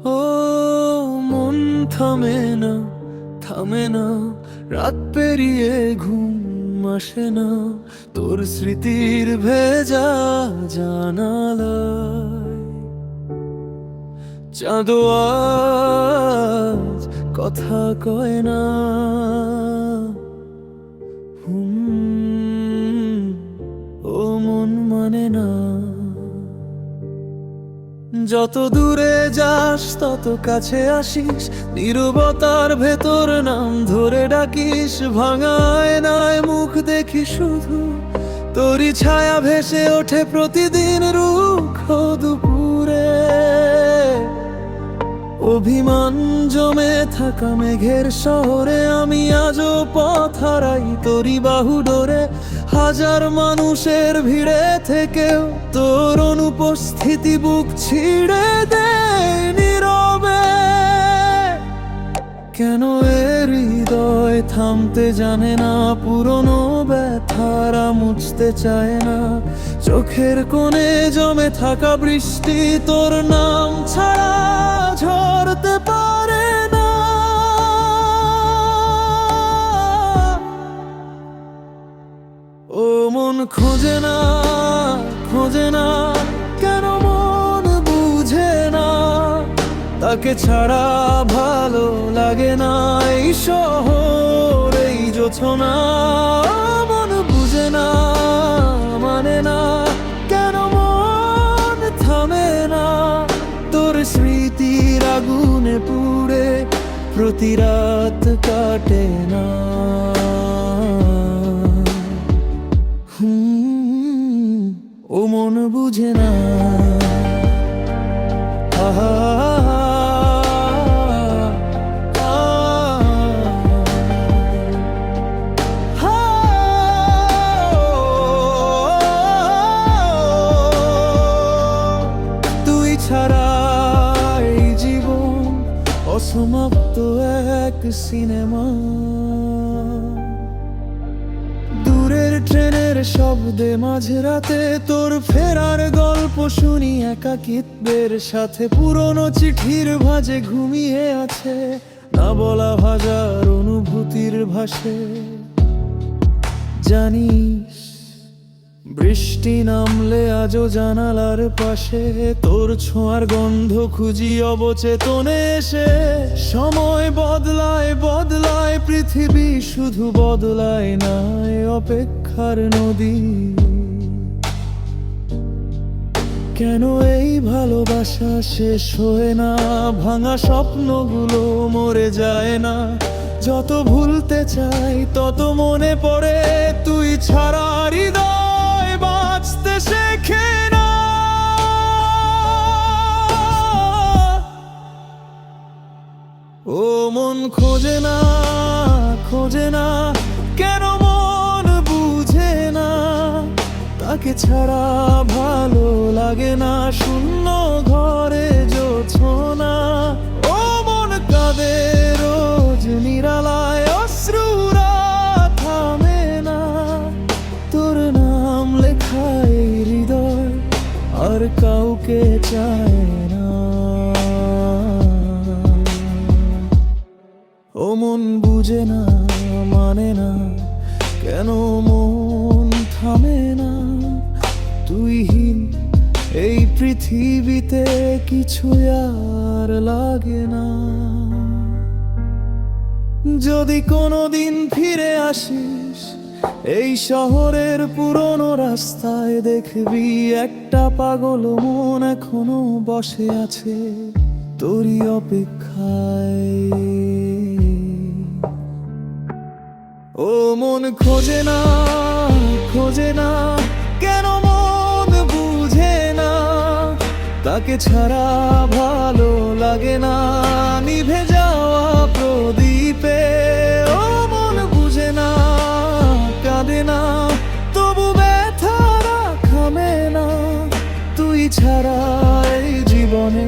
ও মন থামে না, থামে না, রাত পেরিয়ে ঘুম আসে না তোর স্মৃতির ভেজা জানালায়। চাঁদো আজ কথা কয় না, ও মন মানে না। যত দূরে যাস তত কাছে আসিস, নীরবতার ভেতর নাম ধরে ডাকিস। ভাঙায় নাই মুখ দেখি শুধু, তোরই ছায়া ভেসে ওঠে প্রতিদিন রুক্ষ দুপুরে। অভিমান জমে থাকা মেঘের শহরে আমি আজও পথ হারাই তোরই বাহু ডোরে। হাজার মানুষের ভিড়ে থেকেও তোর অনুপস্থিতি বুক ছিঁড়ে দেয় নীরবে। কেন এ হৃদয় থামতে জানে না, পুরনো ব্যথারা মুছতে চায় না। চোখের কোণে জমে থাকা বৃষ্টি তোর নাম ছাড়া ঝরতে পারে না। ও মন খোঁজে না, খোঁজে না, কেন মন বুঝে না। তাকে ছাড়া ভালো লাগে না এই শহর, এই জোছনা। মন বুঝে না, মানে না, কেন মন থামে না। তোর স্মৃতির আগুনে পুড়ে প্রতি রাত কাটে না। ও মন বুঝে না। আহা, তুই ছাড়া এই জীবন অসমাপ্ত এক সিনেমা। দূরের ট্রেনের শব্দে মাঝরাতে তোর ফেরার গল্প শুনি একাকিত্বের সাথে। পুরনো চিঠির ভাঁজে ঘুমিয়ে আছে না বলা ভাষার অনুভূতির ভাষে। জানিস বৃষ্টি নামলে আজও জানালার পাশে তোর ছোঁয়ার গন্ধ খুঁজি অবচেতনে এসে। সময় বদলায় বদলায় পৃথিবী, শুধু বদলায় না এ অপেক্ষার নদী। কেন এই ভালোবাসা শেষ হয় না, ভাঙা স্বপ্নগুলো মরে যায় না। যত ভুলতে চাই তত মনে পড়ে তুই ছাড়া হৃদয় বাঁচতে শেখে না। ও মন খোঁজে না, খোঁজে না, কেন মন বুঝে না। তাকে ছাড়া ভালো লাগে না শূন্য ঘরে জোছনা। ও মন কাঁদে রোজ নিরালায়, অশ্রুরা থামে না। তোর নাম লেখায় হৃদয় আর কাউকে চায় না। ও মন বুঝে না, মানে না, কেন মন থামে না। তুইহীন এই পৃথিবীতে কিছু আর লাগে না। যদি কোনোদিন ফিরে আসিস এই শহরের পুরনো রাস্তায়, দেখবি একটা পাগল মন এখনো বসে আছে তোরই অপেক্ষায়। ও মন খোঁজে না, খোঁজে না, কেন মন বুঝে না। তাকে ছাড়া ভালো লাগে না নিভে যাওয়া প্রদীপে। ও মন বুঝে না, কাঁদে না, তবু ব্যথারা থামে না। তুই ছাড়া এই জীবনে